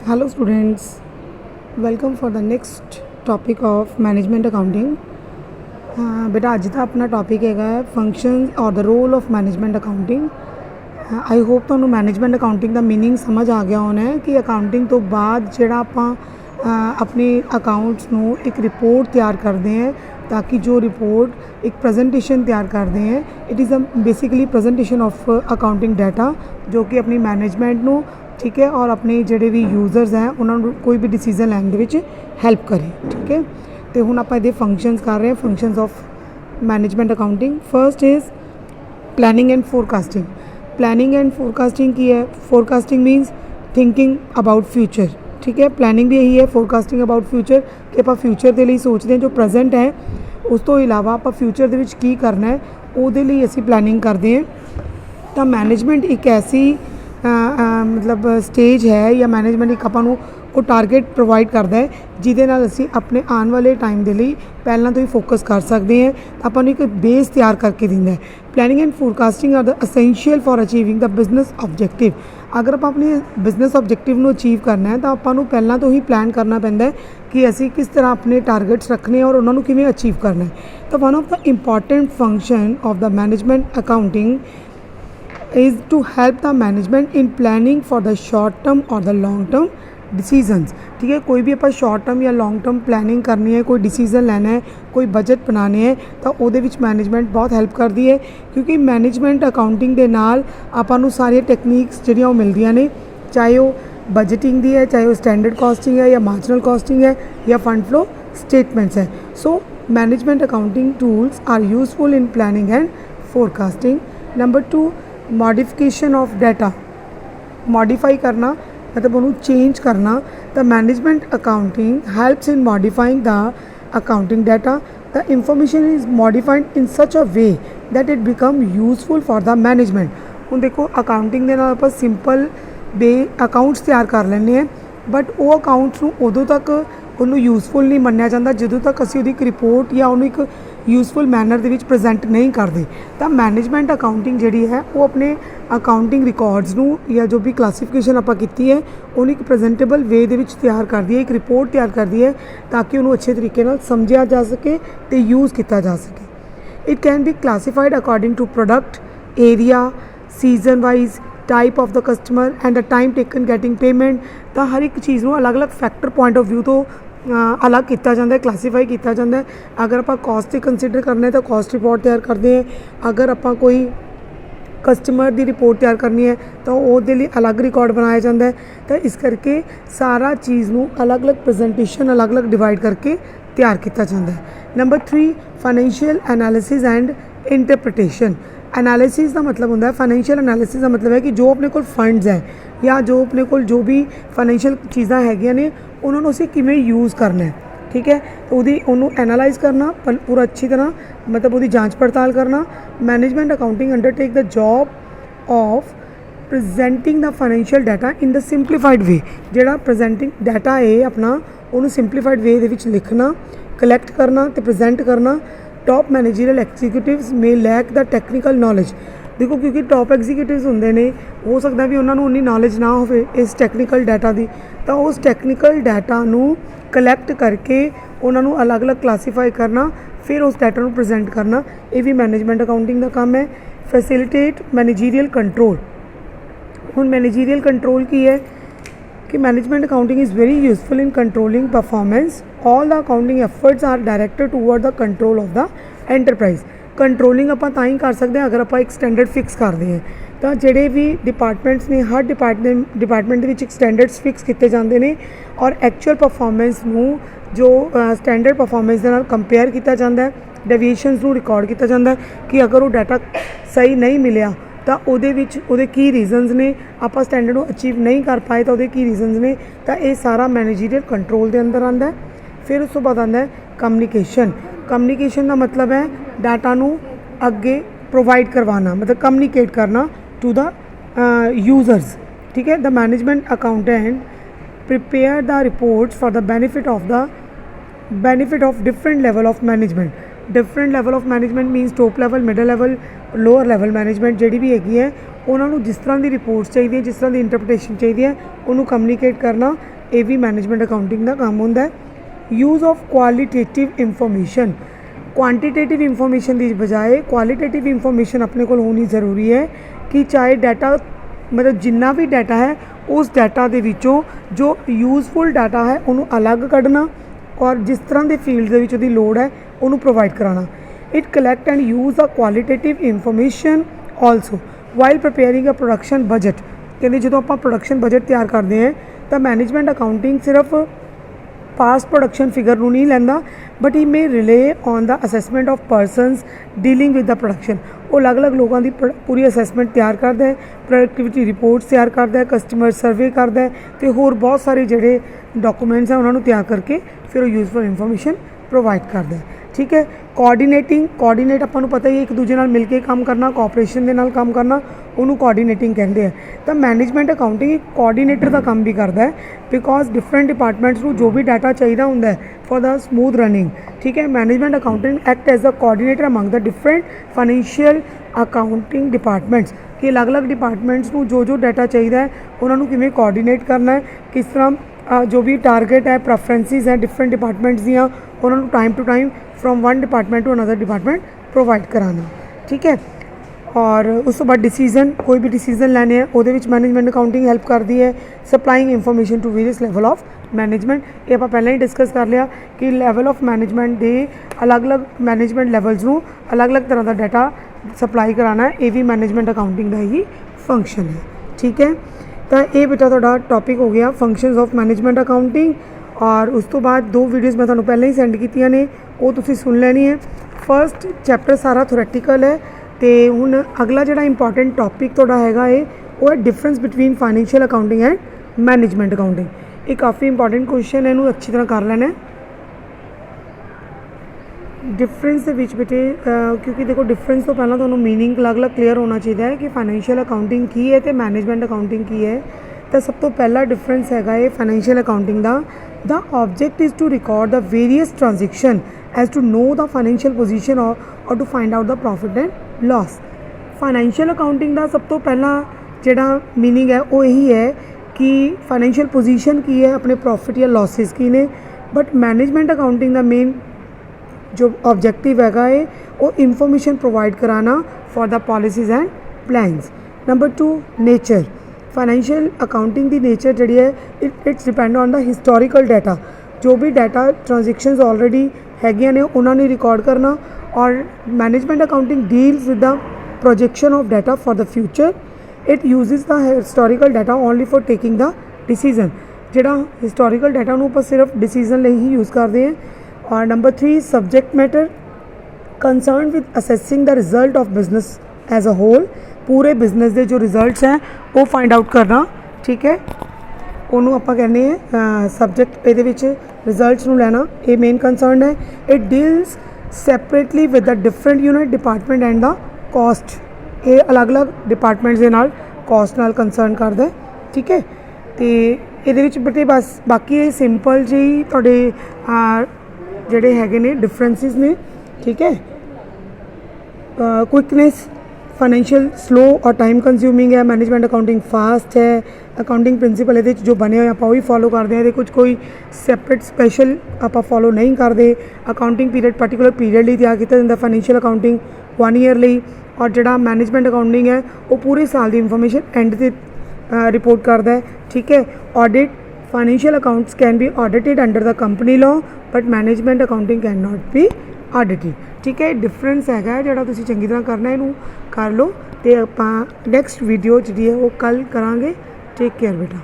Hello students, welcome for the next topic of management accounting. बेटा ਅੱਜ ਦਾ ਆਪਣਾ topic ਹੈਗਾ ਫੰਕਸ਼ਨਸ ਔਰ the role of management accounting. I hope ਤੁਹਾਨੂੰ management accounting ਦਾ ਮੀਨਿੰਗ ਸਮਝ ਆ ਗਿਆ ਹੋਣਾ ਹੈ ਕਿ ਅਕਾਊਂਟਿੰਗ ਤੋਂ ਬਾਅਦ ਜਿਹੜਾ ਆਪਾਂ ਆਪਣੇ ਅਕਾਊਂਟਸ ਨੂੰ ਇੱਕ ਰਿਪੋਰਟ ਤਿਆਰ ਕਰਦੇ ਹਾਂ ਤਾਂ ਕਿ ਜੋ ਰਿਪੋर्ट एक प्रेजेंटेशन तैयार करते हैं it is a basically presentation of accounting data जो कि अपनी मैनेजमेंट ਨੂੰ ठीक है और अपने ਜਿਹੜੇ ਵੀ ਯੂਜ਼ਰਸ हैं उन्होंने कोई भी डिसीजन ਲੈਣ ਦੇ ਵਿੱਚ ਹੈਲਪ ਕਰੇ ठीक है। तो ਹੁਣ ਆਪਾਂ ਇਹਦੇ ਫੰਕਸ਼ਨਸ ਕਰ ਰਹੇ ਹਾਂ functions of management accounting. First is planning and forecasting. Planning and forecasting की है, फोरकास्टिंग मीनस थिंकिंग अबाउट फ्यूचर ठीक है। प्लानिंग भी यही है, फोरकास्टिंग अबाउट फ्यूचर कि आप फ्यूचर के लिए सोचते हैं जो प्रेजेंट है उस तो इलावा आप फ्यूचर ਦੇ ਵਿੱਚ ਕੀ ਕਰਨਾ ਹੈ ਉਹਦੇ ਲਈ ਅਸੀਂ प्लानिंग करते हैं। तो मैनेजमेंट एक ऐसी मतलब स्टेज है या मैनेजमेंट एक ਆਪਾਂ ਨੂੰ ਉਹ टारगेट प्रोवाइड करता है ਜਿਹਦੇ ਨਾਲ ਅਸੀਂ ਆਪਣੇ ਆਉਣ ਵਾਲੇ ਟਾਈਮ ਦੇ ਲਈ ਪਹਿਲਾਂ ਤੋਂ ਹੀ ਫੋਕਸ ਕਰ ਸਕਦੇ ਹਾਂ। ਆਪਾਂ ਨੂੰ ਇੱਕ ਬੇਸ ਤਿਆਰ ਕਰਕੇ ਦਿੰਦਾ ਹੈ। Planning and forecasting are the essential for achieving the business objective. ਅਗਰ ਆਪਾਂ ਆਪਣੇ ਬਿਜ਼ਨਸ ਆਬਜੈਕਟਿਵ ਨੂੰ ਅਚੀਵ ਕਰਨਾ ਹੈ ਤਾਂ ਆਪਾਂ ਨੂੰ ਪਹਿਲਾਂ ਤੋਂ ਹੀ ਪਲਾਨ ਕਰਨਾ ਪੈਂਦਾ ਹੈ ਕਿ ਅਸੀਂ ਕਿਸ ਤਰ੍ਹਾਂ ਆਪਣੇ ਟਾਰਗੇਟਸ ਰੱਖਣੇ ਔਰ ਉਹਨਾਂ ਨੂੰ ਕਿਵੇਂ ਅਚੀਵ ਕਰਨਾ ਹੈ। ਤਾਂ one of the important function of the management accounting is to help the management in planning for the short term or the long term decisions ठीक है। कोई भी आप शॉर्ट टर्म या लॉन्ग टर्म प्लानिंग करनी है, कोई डिसीजन लेना है, कोई बजट बनाने है तो ਉਹਦੇ ਵਿੱਚ मैनेजमेंट बहुत हेल्प करती है क्योंकि मैनेजमेंट अकाउंटिंग ਦੇ ਨਾਲ ਆਪਾਂ ਨੂੰ ਸਾਰੀਆਂ ਟੈਕਨੀक्स ਜਿਹੜੀਆਂ ਉਹ ਮਿਲਦੀਆਂ ਨੇ ਚਾਹੇ ਉਹ बजटिंग ਦੀ है, चाहे वो स्टैंडर्ड कॉस्टिंग है या मार्जिनल कॉस्टिंग है या फंड फ्लो स्टेटमेंट्स है। So management accounting tools are useful in planning and forecasting. Number 2 modification of data. Modify करना मतलब उन्होंने चेंज करना। The management accounting helps in modifying the accounting data. The information is modified in such a way that it become useful for the management. ਹੁਣ देखो accounting ਦੇ ਨਾਲ ਆਪਾਂ simple ਬੇ accounts ਤਿਆਰ ਕਰ ਲੈਂਦੇ ਹਾਂ ਬਟ ਉਹ ਅਕਾਊਂਟਸ ਨੂੰ ਉਦੋਂ ਤੱਕ ਉਹਨੂੰ ਯੂਜ਼ਫੁਲ ਨਹੀਂ ਮੰਨਿਆ ਜਾਂਦਾ ਜਦੋਂ ਤੱਕ ਅਸੀਂ ਉਹਦੀ ਇੱਕ ਰਿਪੋਰਟ ਜਾਂ ਉਹਨੂੰ ਇੱਕ ਯੂਜ਼ਫੁਲ ਮੈਨਰ ਦੇ ਵਿੱਚ ਪ੍ਰੈਜ਼ੈਂਟ ਨਹੀਂ ਕਰਦੇ। ਤਾਂ ਮੈਨੇਜਮੈਂਟ ਅਕਾਊਂਟਿੰਗ ਜਿਹੜੀ ਹੈ ਉਹ ਆਪਣੇ ਅਕਾਊਂਟਿੰਗ ਰਿਕਾਰਡਸ ਨੂੰ ਜਾਂ ਜੋ ਵੀ ਕਲਾਸੀਫਿਕੇਸ਼ਨ ਆਪਾਂ ਕੀਤੀ ਹੈ ਉਹਨੂੰ ਇੱਕ ਪ੍ਰੈਜ਼ੈਂਟੇਬਲ ਵੇ ਦੇ ਵਿੱਚ ਤਿਆਰ ਕਰਦੀ ਹੈ, ਇੱਕ ਰਿਪੋਰਟ ਤਿਆਰ ਕਰਦੀ ਹੈ ਤਾਂ ਕਿ ਉਹਨੂੰ ਅੱਛੇ ਤਰੀਕੇ ਨਾਲ ਸਮਝਿਆ ਜਾ ਸਕੇ ਅਤੇ ਯੂਜ਼ ਕੀਤਾ ਜਾ ਸਕੇ। It can be classified according to product, area, season wise, type of the customer and the time taken getting payment. तो हर एक चीज़ को अलग अलग फैक्टर पॉइंट ऑफ व्यू तो अलग किया जाता है, क्लासीफाई किया जाता है। अगर आप कॉस्ट कंसिडर करना है तो कॉस्ट रिपोर्ट तैयार करते हैं। अगर आप कोई कस्टमर की रिपोर्ट तैयार करनी है तो उसके लिए अलग रिकॉर्ड बनाया जाता है। तो इस करके सारा चीज़ को अलग अलग प्रजेंटेशन अलग अलग डिवाइड करके तैयार किया जाता है। Number 3 financial analysis and interpretation. Analysis का मतलब होंगे फाइनेंशियल एनालिसिस का मतलब है कि जो अपने को फंड्स है या जो अपने को जो भी फाइनेंशियल चीज़ा हैगियां ने उन्होंने उसे किमें यूज़ करना है ठीक है। तो उन्होंने एनालाइज करना पूरा अच्छी तरह मतलब वो जाँच पड़ताल करना। Management accounting undertake the job of presenting the financial data in the simplified way. जोड़ा प्रेजेंटिंग डाटा है अपना उन्होंने सिंपलीफाइड वे दे विच लिखना, कलैक्ट करना तो प्रेजेंट करना। Top managerial executives may lack the technical knowledge. देखो क्योंकि टॉप एग्जीक्यूटिव्स होंगे ने हो सकता भी उन्होंने उन्नी नॉलेज ना हो इस टैक्नीकल डाटा की तो उस टैक्नीकल डाटा नू कलैक्ट करके उन्होंने अलग अलग क्लासीफाई करना फिर उस डाटा को प्रेजेंट करना ये भी मैनेजमेंट अकाउंटिंग का काम है। Facilitate managerial control. हुण मैनेजरियल कंट्रोल की है कि management accounting is very useful in controlling performance. All the accounting efforts are directed toward the control of the enterprise. Controlling आप तां ही कर सकते हैं अगर आप एक स्टैंडर्ड फिक्स करते हैं तो जोड़े भी डिपार्टमेंट्स ने हर डिपार्टमेंट एक स्टैंडर्ड्स फिक्स किए जाते हैं और एक्चुअल परफॉर्मेंस नू जो स्टैंडर्ड परफॉर्मेंस के नाल कंपेयर किया जाता है, डेविएशनस नू रिकॉर्ड किया जाता है कि अगर वो डाटा सही नहीं मिलया तो वो की रीजनस ने आप स्टैंडर्ड को अचीव नहीं कर पाए तो की रीजनस ने तो ये सारा मैनेजरियल कंट्रोल के अंदर आता है। फिर उस तो बाद आता है कम्युनिकेशन। कम्युनिकेशन का मतलब है डाटा नू अगे प्रोवाइड करवाना मतलब कम्युनिकेट करना टू द यूजर्स ठीक है। The management accountant prepare the reports for the benefit of different level of management. Different level of management means top level, middle level, lower level management जी भी हैगी है उन्होंने जिस तरह की रिपोर्ट्स चाहिए, जिस तरह की इंटरप्रटेशन चाहिए है, उन्होंने कम्यूनीकेट करना, ये भी मैनेजमेंट अकाउंटिंग का काम होंदा है। Use of qualitative information, quantitative information की बजाय क्वालिटेटिव इंफॉर्मेशन अपने को होनी ज़रूरी है कि चाहे डाटा मतलब जिन्ना भी डाटा है उस डाटा के विचों जो यूजफुल डाटा है उन्होंने अलग कढ़ना और जिस तरह के फील्ड के विच उहदी लोड़ है उन्होंने प्रोवाइड कराना। It collect and use a qualitative information also while preparing a production budget. कहते जो आप प्रोडक्शन बजट तैयार करते हैं तो मैनेजमेंट अकाउंटिंग सिर्फ पास प्रोडक्शन फिगर नूं नहीं लैंदा but he may relay on the assessment of persons dealing with the production. वो अलग अलग लोगों की पूरी असैसमेंट तैयार करता है, प्रोडक्टिविटी रिपोर्ट्स तैयार करता है, कस्टमर सर्वे करता है तो होर बहुत सारे जोड़े डॉकूमेंट्स हैं उन्होंने तैयार करके फिर यूजफुल इंफॉर्मेशन प्रोवाइड करता है। ठीक है। कोआर्डीनेट अपन पता ही एक दूजे नाल मिल के काम करना, कोऑपरेशन के नाल काम करना, उन्होंने कोआर्डीनेटिंग कहते हैं। तो मैनेजमेंट अकाउंटिंग एक कोआर्डीनेटर का काम भी करता है बिकॉज डिफरेंट डिपार्टमेंट्स को जो भी डाटा चाहिए होंगे फॉर द स्मूथ रनिंग। ठीक है। Management accounting act as the coordinator among the different financial accounting departments कि अलग अलग डिपार्टमेंट्स को जो जो डाटा चाहिए है उन्होंने किमें कोआर्डीनेट करना है, किस तरह जो भी टारगेट है प्रेफरेंसिस है डिफरेंट डिपार्टमेंट्स दियाँ उन्होंने time to time from one department to another department provide कराना। ठीक है। और उस तो बाद डिसीजन कोई भी डिसीजन लैने हैं वो मैनेजमेंट अकाउंटिंग हैल्प करती है। Supplying information to various level of management, ये आप पहले ही डिस्कस कर लिया कि लैवल ऑफ मैनेजमेंट के अलग अलग मैनेजमेंट लैवल्स में अलग अलग तरह का डाटा सप्लाई कराना है, ये भी मैनेजमेंट अकाउंटिंग का ही फंक्शन है। ठीक है। तो ये बेटा थोड़ा टॉपिक हो गया फंक्शनस ऑफ मैनेजमेंट अकाउंटिंग। और उस तो बाद दो वीडियोज़ मैं तुहानूं पहले ही सेंड कीतियां ने, वो तुसीं सुन लैनी है। फर्स्ट चैप्टर सारा थोरैटिकल है तो हुण अगला जिहड़ा इंपॉर्टेंट टॉपिक तुहाडा हैगा है वो है difference between financial accounting and management accounting. ये काफ़ी इंपॉर्टेंट क्वेश्चन है, इनू अच्छी तरह कर लेना है। डिफरेंस के विच बेटे क्योंकि देखो डिफरेंस तो पहला तुहानूं मीनिंग अलग अलग क्लीयर होना चाहिए है कि फाइनेंशियल अकाउंटिंग की है तो मैनेजमेंट अकाउंटिंग की है। तो सब तो पहला डिफरेंस है फाइनेंशियल अकाउंटिंग का the object is to record the various transaction as to know the financial position और to find out the profit and loss. Financial accounting का सब तो पहला जिहड़ा मीनिंग है वो यही है कि फाइनेंशियल पोजीशन की है, अपने प्रॉफिट या लॉसेस की ने। बट मैनेजमेंट अकाउंटिंग का मेन जो ऑब्जेक्टिव है वो इंफॉर्मेशन प्रोवाइड कराना for the policies and plans. Number 2 nature, financial accounting की नेचर जी है it's depend on the historical data. जो भी डाटा ट्रांजेक्शन्स ऑलरेडी हैगियां ने उन्होंने रिकॉर्ड करना। और management accounting deals with the projection of data for the future. It uses the historical data only for taking the decision. जिहड़ा historical data उन्होंने सिर्फ decision लिए ही यूज़ करते हैं। और number 3 subject matter concern with assessing the result of business as a whole. पूरे business के जो रिजल्ट्स हैं वो फाइंड आउट करना। ठीक है। उन्होंने आप कहने सब्जेक्ट ये रिजल्ट्स नूं लैना, ये मेन कंसर्न है। It deals separately with the different unit department and the cost. ये अलग अलग डिपार्टमेंट्स के नाल कॉस्ट नाल कंसर्न करता है। ठीक है। तो ये बेटे बस बाकी ये सिंपल जी तुहाडे जिहड़े हैगे ने डिफरेंसिस ने। ठीक है। क्विकनेस फाइनेंशियल स्लो और टाइम कंज्यूमिंग है, मैनेजमेंट अकाउंटिंग फास्ट है। अकाउंटिंग प्रिंसीपल ये जो बने हुए आप फॉलो करते हैं, कुछ कोई सैपरेट स्पैशल आप फॉलो नहीं करते। अकाउंटिंग पीरियड पर्टिकुलर पीरियड लिए तैयार किया जाता, फाइनेंशियल अकाउंटिंग 1 ईयर लिए। और जो मैनेजमेंट अकाउंटिंग है वो पूरे साल की इंफॉर्मेशन एंड से रिपोर्ट करता है। ठीक है। Audit financial accounts can be audited under the company law but management accounting can not be audited. ठीक है। डिफरेंस है जोड़ा तुम चंगी तरह करना, इनू कर लो। तो आप नैक्सट वीडियो जी है वो कल करांगे। टेक केयर बेटा।